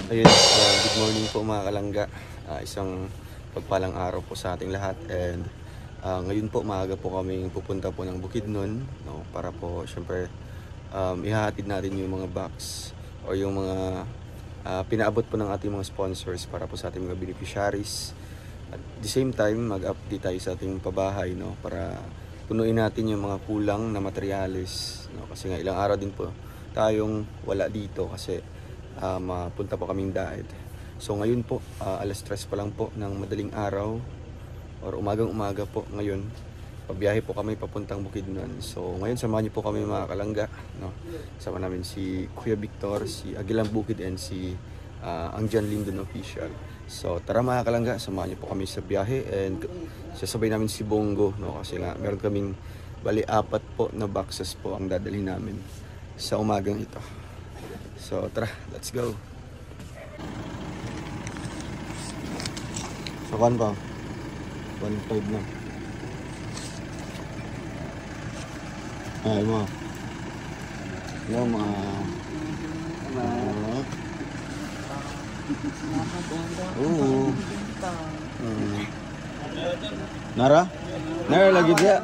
Ayun, good morning po mga kalangga. Isang pagpalang araw po sa ating lahat, and ngayon po maaga po kaming pupunta po ng Bukidnon, no, para po syempre ihahatid natin yung mga box o yung mga pinaabot po ng ating mga sponsors para po sa ating mga beneficiaries. At the same time, mag-update tayo sa ating pabahay, no, para punuin natin yung mga kulang na materyales, no, kasi nga ilang araw din po tayong wala dito kasi mapunta po kaming diet. So ngayon po, alas 3 pa lang po ng madaling araw or umagang-umaga po ngayon. Pabiyahe po kami papuntang Bukidnon. So ngayon samahan niyo po kami mga kalangga, no. Sama namin si Kuya Victor, si Aguilang Bukid, and si ang John Lindon Official. So tara mga kalangga, samahan niyo po kami sa biyahe, and sasabay namin si Bongo, no, kasi nga meron kaming bali 4 po na boxes po ang dadalhin namin sa umagang ito. So tara, let's go. So kan ba? 1.5 na. Ay mo. Yung mga Oo. Nara? Nara lagi dia.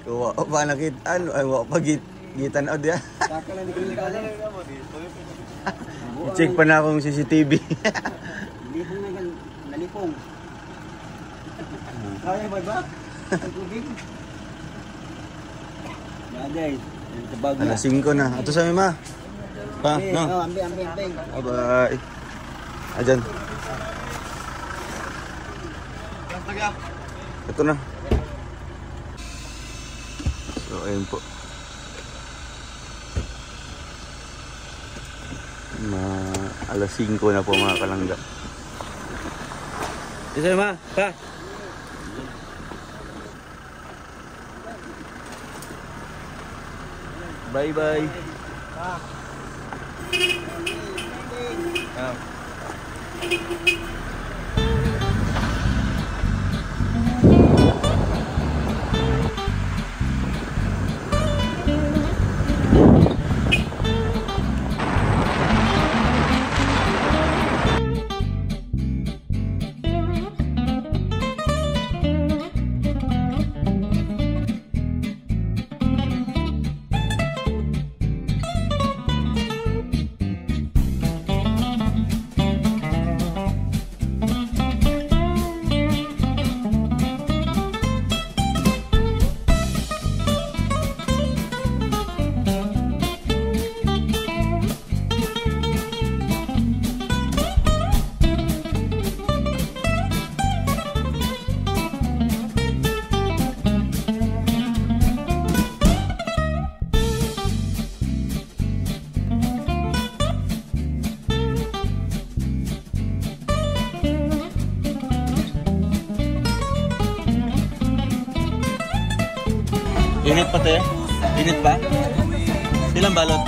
Kuha pa nakit ano ay wa pagit gitan od ya. I-check pa na akong CCTV. Lipong na nalipong. Kaya ba ba? Ang tubig. Bagay. Alas 5 na. Ato sa ma. Pa, no. Oh, ambi. Bye. Ajan. Ito na. So, ayun po. Alas 5 na po mga kalangga. Isa ma, pa. Bye bye. Init pa te? Init ba? Ilang balot?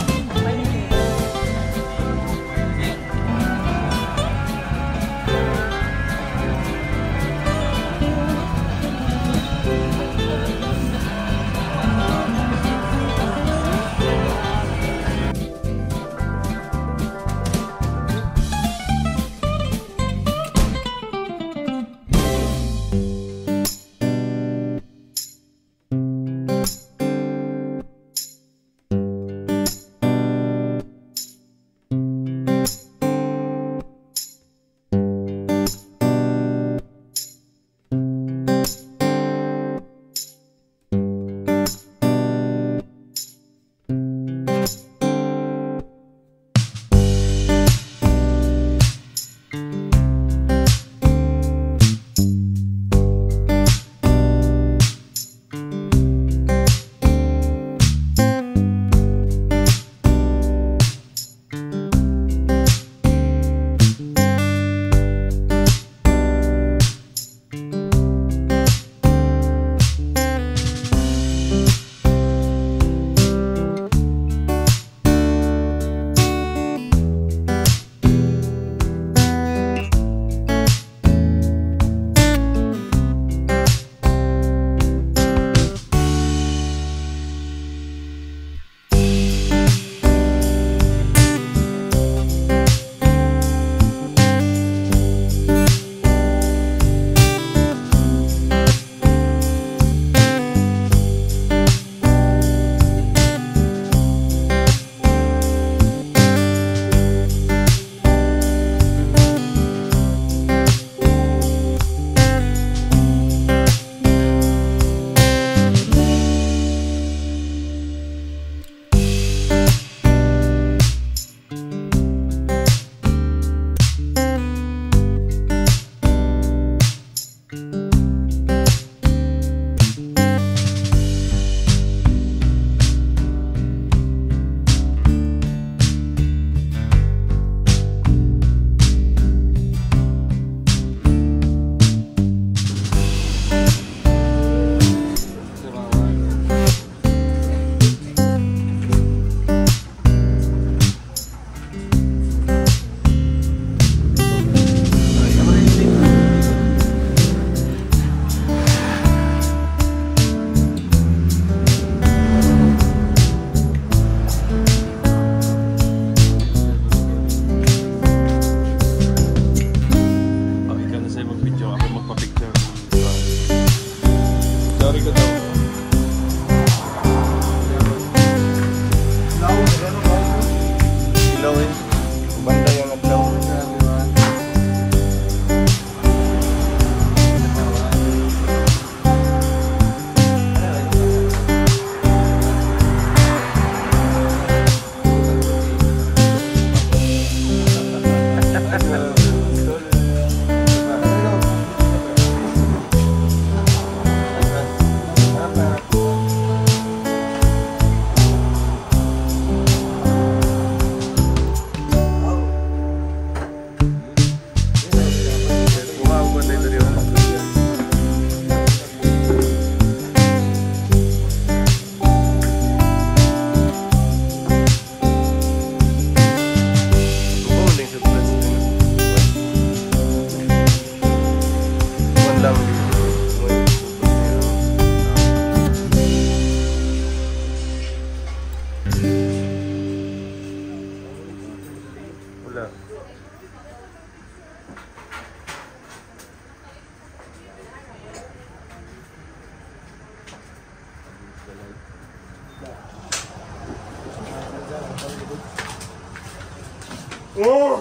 Oh!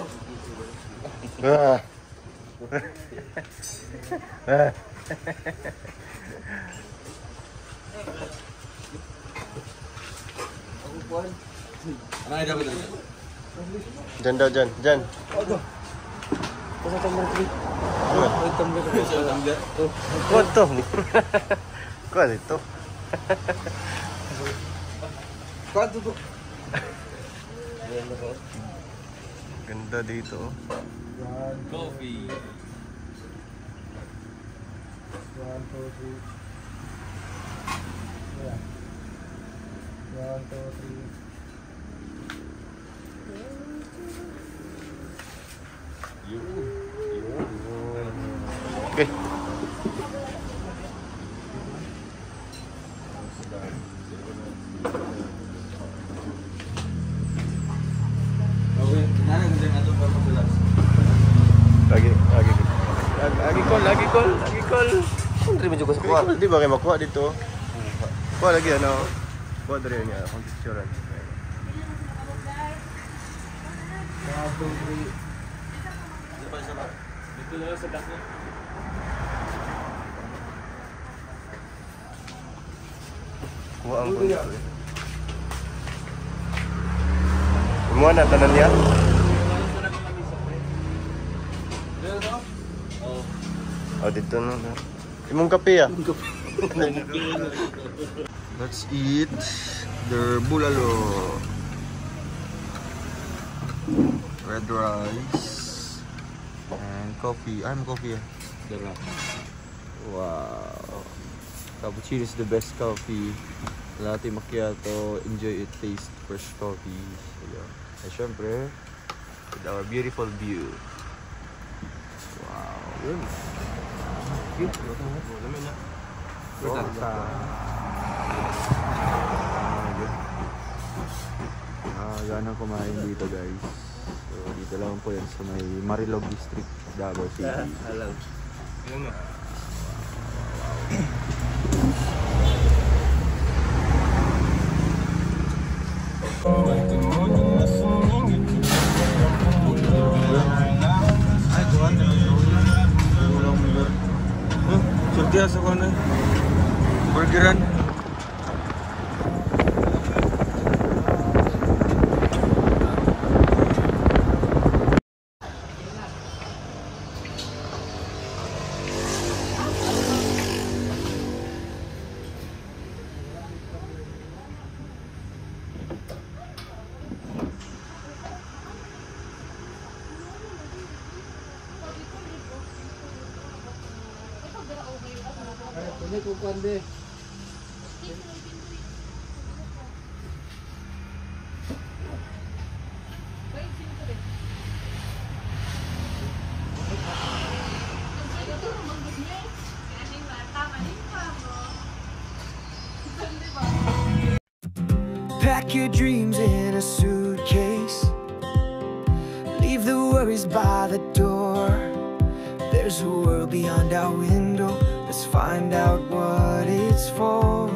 Ah. Ah. Ano ay dapat na? Dyan daw, dyan. Dyan. Basta tumbler 3. Tumbler. Kuha to. Kuha dito. Kwento to. Ganda dito. Coffee. 1, 2, 3. Yeah. 1, 2, 3. Okay. Okay, nana ganda yung atong pagpapalap. Lagi call. Hindi mo juga sa kuha. Di ba kayo makuha dito? Kuha lagi ano? Kuha dari niya akong picturean. 1, 2, 3. Dito na sa dako. Kuha ang punto eh. Imuha na tanan niya? Oh, dito na. Imong kape ah. Let's eat the bulalo. Red rice and coffee. I'm coffee. Wow. Cappuccino is the best coffee. Latte macchiato. Enjoy it. Taste fresh coffee. So, yeah. And syempre, with our beautiful view. Wow. Yun. Cute. Lamin na. Ganang kumain dito guys. So dito lang po yan sa may Marilog District, Davao City. Alam. Yun nga. Ay, kuhan na. Surtiya sa kuhan na. Burgeran. Ini kukuan deh. Pack your dreams in a suitcase. Leave the worries by the door. There's a world beyond our window. Let's find out what it's for.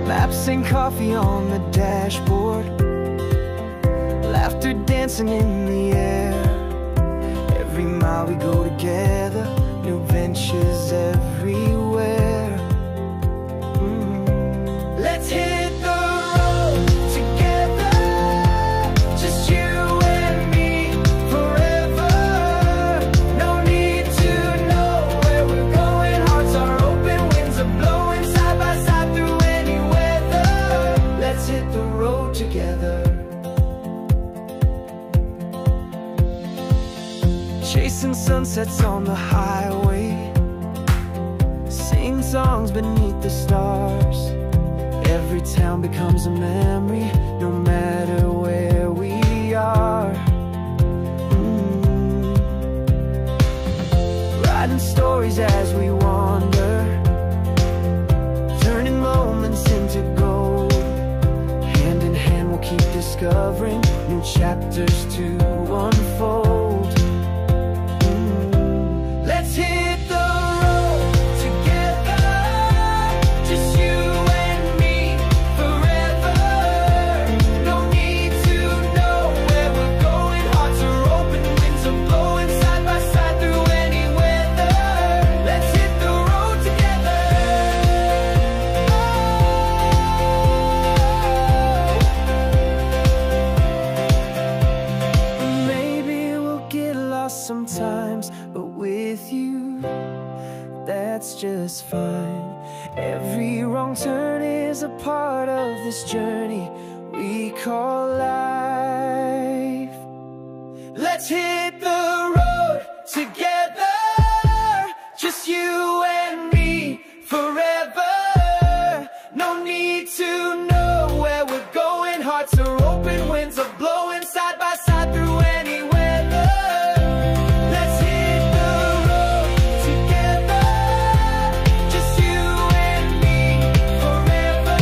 Maps and coffee on the dashboard. Laughter dancing in the air. Every mile we go together. New ventures everywhere. Let's hit the road together. Just you and me forever. No need to know where we're going. Hearts are open, winds are blowing side by side through any weather. Let's hit the road together. Chasing sunsets on the highway. Sing songs beneath the stars. Every town becomes a memory, no matter where we are. Writing stories as we wander, turning moments into gold. Hand in hand we'll keep discovering new chapters to unfold. Let's hit the road together. Just you and me forever. is a part of this journey we call life. Let's hit the road together, just you and me forever. No need to know where we're going, hearts are open, winds are blowing side by side through any weather. Let's hit the road together, just you and me forever.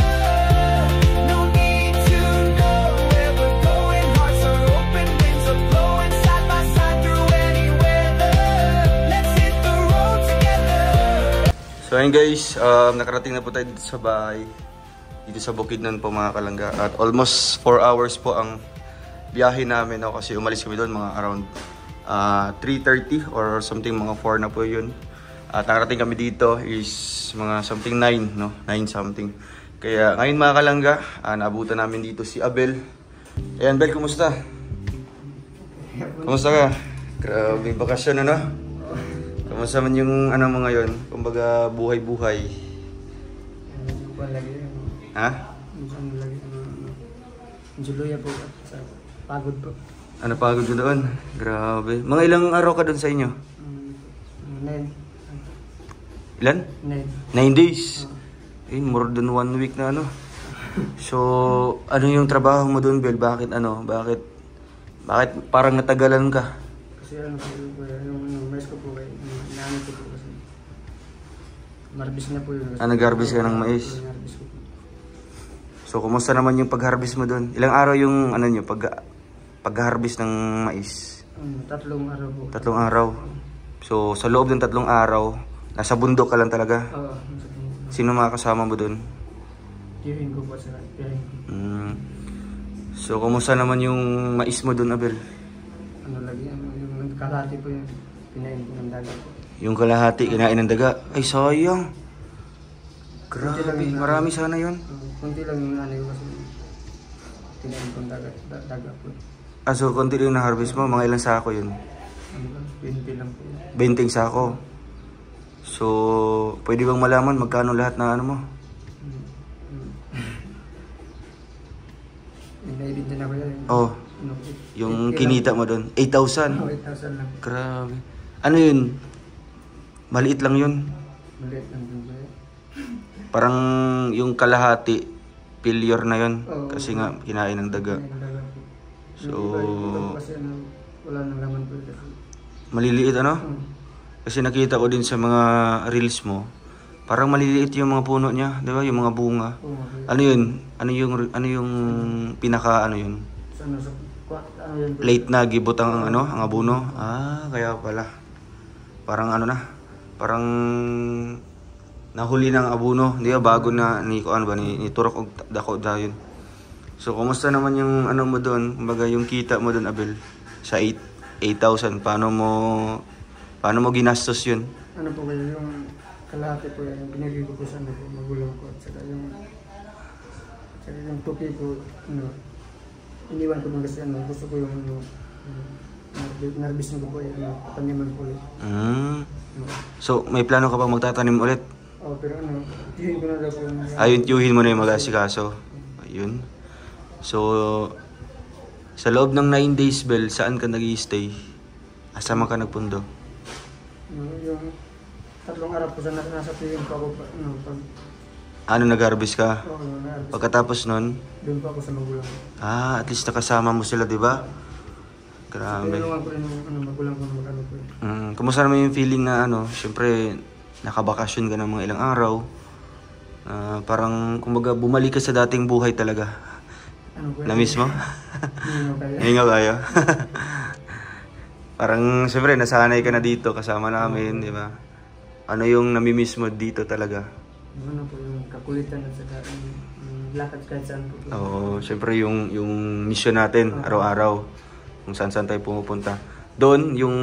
No need to know where we're going, hearts are open, winds are blowing side by side through any weather. Let's hit the road together. So ayun guys, nakarating na po tayo dito sa bahay. Dito sa Bukidnon po mga kalangga. At almost 4 hours po ang biyahe namin, no? Kasi umalis kami doon mga around 3:30 or something, mga 4 na po yun. At nakarating kami dito is mga something 9, no? 9 something. Kaya ngayon mga kalangga, naabutan namin dito si Abel. Ayan Bel, kumusta? Kumusta ka? Grabe bakasyon, ano? Kumusta man yung ano mo ngayon? Kumbaga buhay-buhay. Ha? Juluya po. Pagod po. Ano pagod yun doon? Grabe. Mga ilang araw ka doon sa inyo? 9. Ilan? 9 days. More than 1 week na ano. So, ano yung trabaho mo doon, Bel? Bakit ano? Bakit parang natagalan ka? Kasi ano po yung mais ko po kayo. Inaanit ko po kasi. Marbis na po yun. Nag-harvest ka ng mais? Nag-harvest ko po. So, kumusta naman yung pag-harvest mo doon? Ilang araw yung ano nyo, pag-harvest ng mais? 3 araw po. 3 araw. So, sa loob ng 3 araw, nasa bundok ka lang talaga? Oo. Sino mga kasama mo doon? Tiyahin ko po sa tiyahin ko. So, kumusta naman yung mais mo doon, Abel? Ano lagi, yung kalahati po yung pinain ko ng dagat po. Yung kalahati, kinain ng daga? Ay, sayang. Grabe, marami sana yun. Kunti lang yung nanay ko kasi pinain ko ng dagat po. So, konti lang yung na-harvest mo, mga ilang sako yun? Ano ba? 20 lang po. 20 sako. So, pwede bang malaman magkano lahat na ano mo? Naibig din ako yan. Oh, yung kinita mo doon. 8,000? 8,000 lang. Grabe. Ano yun? Maliit lang yun. Maliit lang din ba? Parang yung kalahati, failure na yun. Oo. Kasi nga, kinain ng daga. So, kasi wala nang laman po kasi. Maliliit ano? Kasi nakita ko din sa mga reels mo, parang maliliit yung mga puno niya, 'di ba? Yung mga bunga. Ano 'yun? Ano yung pinaka ano 'yun? Ano yun? Late na gibot ang ano, ang abono. Kaya pala. Parang ano na? Parang nahuli ng abono, 'di ba? Bago na ni ko ano ba ni turok og dako dayon. So, kumusta naman yung ano mo doon? Kumbaga yung kita mo doon, Abel, sa 8,000. Paano mo ginastos yun? Ano po kayo, yung kalahati po yan, yung binigay ko po sa ano po, magulang ko. At saka yung tupi ko, iniwan ko nung kasi gusto ko yung narbis ko po yung pataniman ko ulit. So, may plano ka pa magtatanim ulit? Pero tihin ko na daw po yung... Ayun, tiyuhin mo na yung mag-asikaso. Ayun. So, sa loob ng 9 days, Bel, saan ka nag-i-stay? Asama ka nagpundo? Yung 3 araw po sa nasa tihin ko ako, nag-harvest ka? nag-harvest. Pagkatapos nun? Doon pa ako sa magulang ko. At least nakasama mo sila, di ba? Grabe. Tinulungan ko rin yung magulang ko na mag-ano po. Kumusta naman yung feeling na syempre, nakabakasyon ka ng mga ilang araw. Parang, kumbaga, bumalik ka sa dating buhay talaga. Na-miss mo? Hingaw kayo. Parang, siyempre, nasanay ka na dito kasama namin, di ba? Ano yung nami-miss mo dito talaga? Ano po, yung kakulitan at saka yung lakad kahit saan po. Oo, siyempre yung mission natin, araw-araw. Kung saan-saan tayo pumupunta. Doon, yung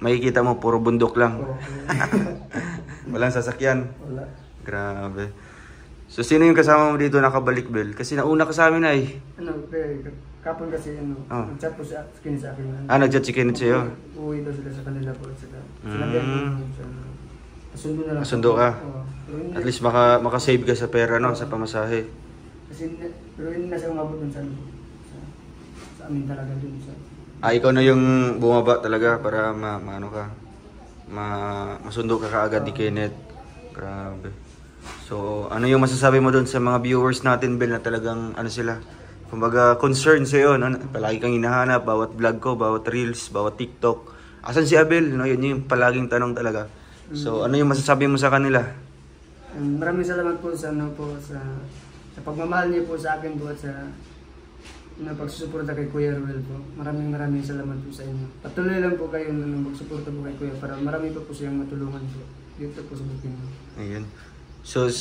makikita mo, puro bundok lang. Walang sasakyan. Wala. Grabe. So, sino yung kasama mo dito nakabalik, Bel? Kasi nauna ka sa amin ay. Kapon kasi nag-chat po sa akin. Nag-chat si Kenneth sa'yo? Uwi daw sila sa kanila po. Sinabihan ko sa Masundo na lang. Masundo ka? Oo. Pero hindi, At least makasave ka sa pera, no? Sa pamasahe. pero hindi na siya umabot dun sa amin talaga dun sa... Ikaw na yung bumaba talaga para maano ka. Masundo ka kaagad ni Kenneth. Grabe. So, ano yung masasabi mo dun sa mga viewers natin, Bel, na talagang ano sila? Kumbaga, concern sa'yo, no? Palagi kang hinahanap, bawat vlog ko, bawat reels, bawat TikTok. Asan si Abel? No? Yun yung palaging tanong talaga. So, ano yung masasabi mo sa kanila? Maraming salamat po sa sa pagmamahal niyo po sa akin po at sa pagsusuporta kay Kuya Ruel po. Maraming salamat po sa inyo. Patuloy lang po kayo na magsuporta po kay Kuya para marami pa po siyang matulungan po dito po sa Bukidnon. Ayun. So,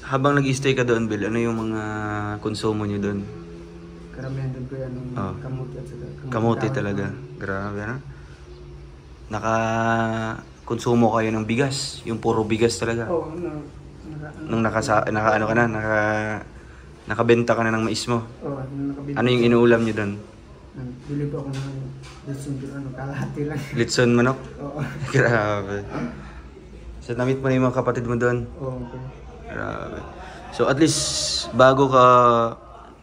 habang nag-stay ka doon, Bel, ano yung mga konsumo nyo doon? Karamihan doon Kuya ng kamuti at saka Kamuti talaga. Grabe, no? Naka-konsumo kayo ng bigas. Yung puro bigas talaga. Oo, Nung nakabenta ka na ng mais mo. nakabili. Ano yung inuulam nyo doon? Bili po ako ng kalahati lang. Litson manok? Oo. Grabe. So, na-meet mo na yung mga kapatid mo doon? Oo, okay. Grabe. So, at least, bago ka,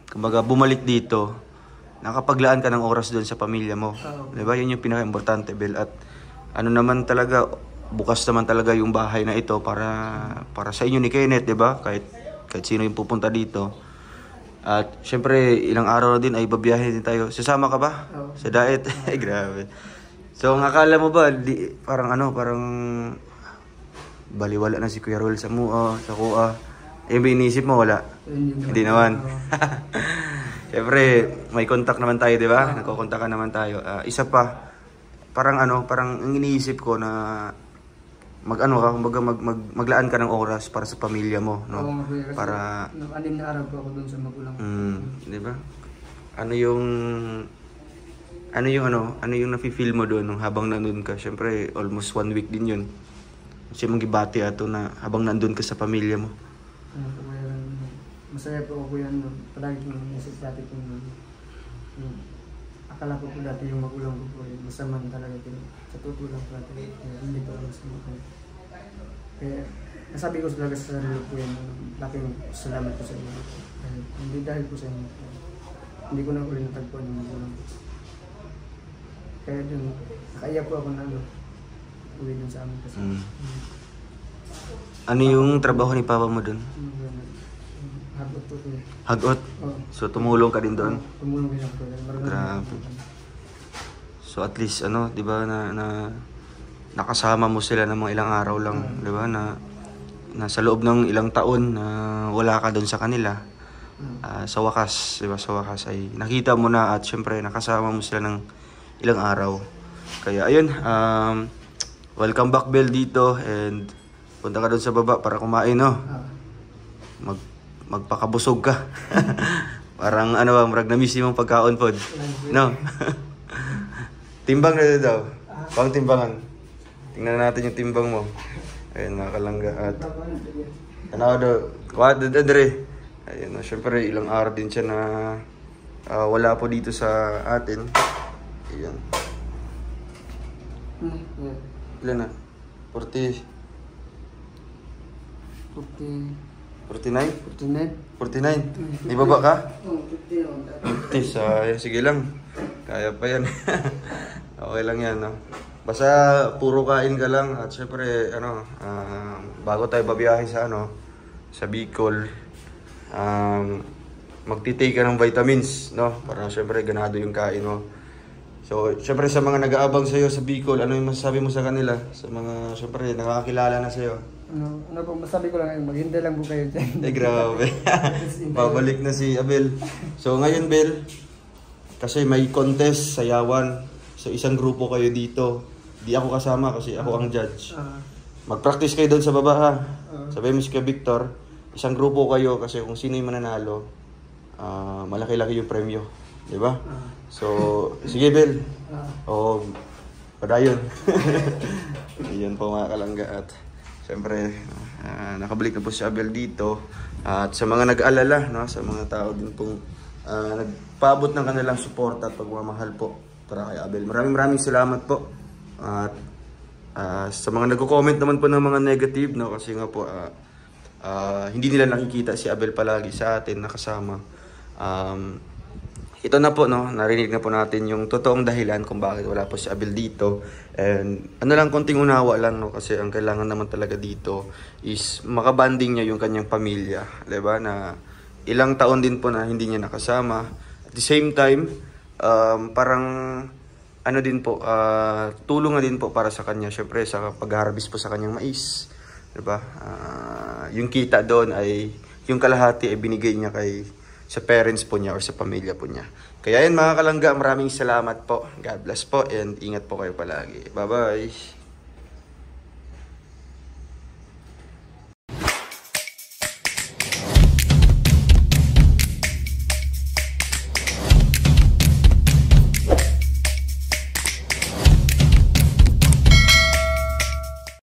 kumbaga, bumalik dito, nakapaglaan ka ng oras doon sa pamilya mo. Diba? Yun yung pinaka-importante, Bel. At ano naman talaga, bukas naman talaga yung bahay na ito para sa inyo ni Kenneth, diba? Kahit sino yung pupunta dito. At syempre, ilang araw na din ay babiyahe din tayo. Sasama ka ba? Sa diet? Ay, grabe. So, ang akala mo ba, parang baliwala na si Kuya Ruel sa mua, sa kuha. May inisip mo, wala? Hindi naman. Siyempre, may contact naman tayo, di ba? Nagkokontakan naman tayo. Isa pa, parang ang iniisip ko na maglaan ka ng oras para sa pamilya mo, no? Oo, Kuya, kasi para 6 na araw po ako doon sa magulang. di ba? Ano yung nafi-feel mo doon nung habang nandun ka? Siyempre, almost 1 week din yun. Kasi mong gibati ato na habang nandun ka sa pamilya mo. Masaya po ako yan. Palagi kong naisip dati kung akala ko po dati yung magulang ko po masama talaga. Pero sa totoo lang po dati, hindi po ako masama. Kaya nasabi ko talaga sa sarili ko yan, laking salamat po sa inyo. Hindi dahil po sa inyo. Hindi ko na uli natagpuan yung magulang ko. Kaya dun, nakaiyak po ako na uwi dun sa amin kasi. Ano yung trabaho ni Papa mo doon? Hagot po ko. Hagot? So tumulong ka din doon? Tumulong din ako. Grabe. So at least di ba na nakasama mo sila ng mga ilang araw lang, di ba? Na sa loob ng ilang taon na wala ka doon sa kanila. Sa wakas, di ba? Sa wakas ay nakita mo na at syempre nakasama mo sila ng ilang araw. Kaya ayun, welcome back, Bel, dito, and punta ka doon sa baba para kumain, no? Magpakabusog ka. Parang marag na-miss yung pagkaon pod. No? Timbang na daw. Pang timbangan. Tingnan natin yung timbang mo. Ayun, mga kalangga. At kuha dre. Ayun, syempre ilang araw din siya na wala po dito sa atin. Ayun. Ilan na? 49? 49? May baba ka? 50. So, sige lang. Kaya pa yan. Okay lang yan, no? Basta puro kain ka lang. At syempre, bago tayo babiyahe sa Bicol, magtitake ka ng vitamins, no? Para syempre ganado yung kain mo. So, syempre sa mga nag-aabang sa'yo sa Bicol, ano yung masasabi mo sa kanila? Sa mga, syempre, nakakakilala na sa'yo. Masabi ko lang, maghintay lang po kayo dyan. Grabe. Babalik na si Abel. So, ngayon, Bel, kasi may contest sa Yawan. So, isang grupo kayo dito. Di ako kasama kasi ako ang judge. Mag-practice kayo doon sa baba, ha? Sabi mo si Victor, isang grupo kayo kasi kung sino yung mananalo, malaki-laki yung premyo. Diba? So, sige, Bel. Padayon. Iyan po, mga kalangga. At siyempre, nakabalik na po si Abel dito. At sa mga nag-alala, no, sa mga tao din pong nagpaabot ng kanilang support at pagmamahal po para kay Abel. Maraming salamat po. At Sa mga nagko-comment naman po ng mga negative, no, kasi nga po hindi nila nakikita si Abel palagi sa atin nakasama. Ito na po, no, narinig na po natin yung totoong dahilan kung bakit wala po si Abel dito. And ano lang, konting unawa lang, no, kasi ang kailangan naman talaga dito is makabanding niya yung kanyang pamilya, diba, na ilang taon din po na hindi niya nakasama. At the same time, parang ano din po, tulong na din po para sa kanya, syempre sa pag-harvest po sa kanyang mais, diba? Yung kita doon ay yung kalahati ay binigay niya sa parents po niya or sa pamilya po niya. Kaya yan mga kalangga, maraming salamat po. God bless po and ingat po kayo palagi. Bye-bye!